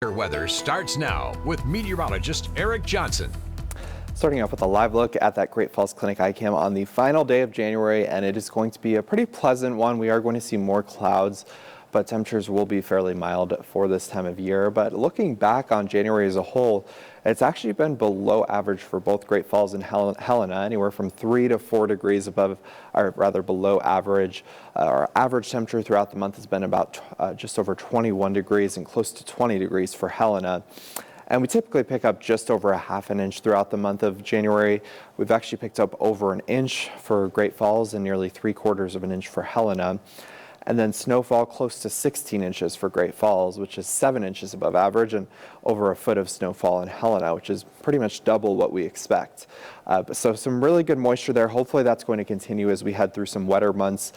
Weather starts now with meteorologist Eric Johnson. Starting off with a live look at that Great Falls Clinic iCam on the final day of January, and it is going to be a pretty pleasant one. We are going to see more clouds, but temperatures will be fairly mild for this time of year. But looking back on January as a whole, it's actually been below average for both Great Falls and Helena, anywhere from 3 to 4 degrees above, or rather below average. Our average temperature throughout the month has been about just over 21 degrees and close to 20 degrees for Helena. And we typically pick up just over a half an inch throughout the month of January. We've actually picked up over an inch for Great Falls and nearly 3/4 of an inch for Helena. And then snowfall close to 16 inches for Great Falls, which is 7 inches above average, and over a foot of snowfall in Helena, which is pretty much double what we expect. So some really good moisture there. Hopefully that's going to continue as we head through some wetter months,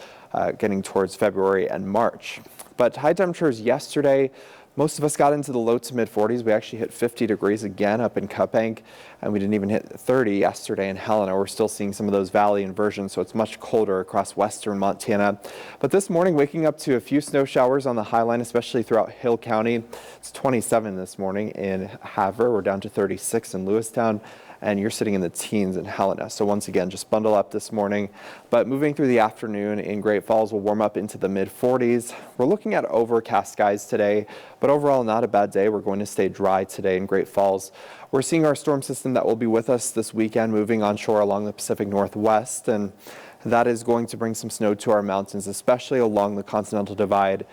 getting towards February and March. But high temperatures yesterday, most of us got into the low to mid 40s. We actually hit 50 degrees again up in Cut Bank, and we didn't even hit 30 yesterday in Helena. We're still seeing some of those valley inversions, so it's much colder across western Montana. But this morning, waking up to a few snow showers on the high line, especially throughout Hill County. It's 27 this morning in Havre. We're down to 36 in Lewistown, and you're sitting in the teens in Helena. So once again, just bundle up this morning. But moving through the afternoon in Great Falls, we'll warm up into the mid 40s. We're looking at overcast skies today, but overall not a bad day. We're going to stay dry today in Great Falls. We're seeing our storm system that will be with us this weekend moving onshore along the Pacific Northwest, and that is going to bring some snow to our mountains, especially along the Continental Divide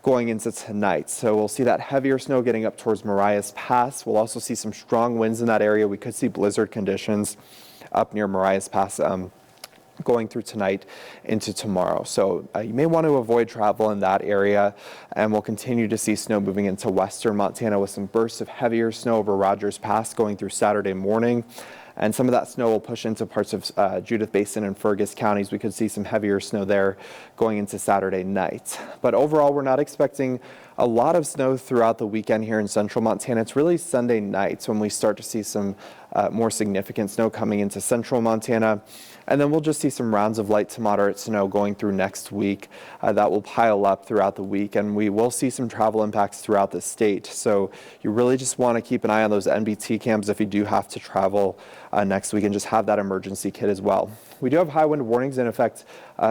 going into tonight. So we'll see that heavier snow getting up towards Marias Pass. We'll also see some strong winds in that area. We could see blizzard conditions up near Marias Pass going through tonight into tomorrow. So you may want to avoid travel in that area, and we'll continue to see snow moving into western Montana with some bursts of heavier snow over Rogers Pass going through Saturday morning. And some of that snow will push into parts of Judith Basin and Fergus counties. We could see some heavier snow there going into Saturday night. But overall, we're not expecting a lot of snow throughout the weekend here in central Montana. It's really Sunday nights when we start to see some more significant snow coming into central Montana. And then we'll just see some rounds of light to moderate snow going through next week. That will pile up throughout the week, and we will see some travel impacts throughout the state. So you really just want to keep an eye on those NBT cams if you do have to travel next week, and just have that emergency kit as well. We do have high wind warnings in effect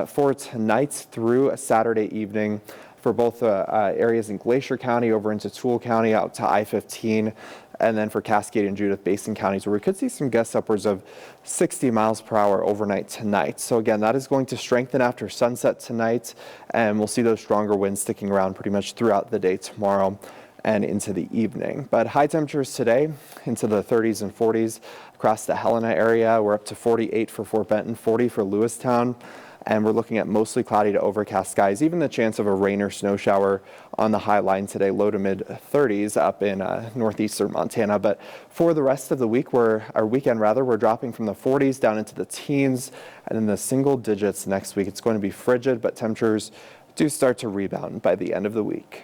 for tonight through a Saturday evening for both areas in Glacier County over into Toole County out to I-15, and then for Cascade and Judith Basin counties, where we could see some gusts upwards of 60 miles per hour overnight tonight. So again, that is going to strengthen after sunset tonight, and we'll see those stronger winds sticking around pretty much throughout the day tomorrow and into the evening. But high temperatures today into the 30s and 40s across the Helena area. We're up to 48 for Fort Benton, 40 for Lewistown. And we're looking at mostly cloudy to overcast skies, even the chance of a rain or snow shower on the high line today, low to mid 30s up in northeastern Montana. But for the rest of the week, we're dropping from the 40s down into the teens and in the single digits next week. It's going to be frigid, but temperatures do start to rebound by the end of the week.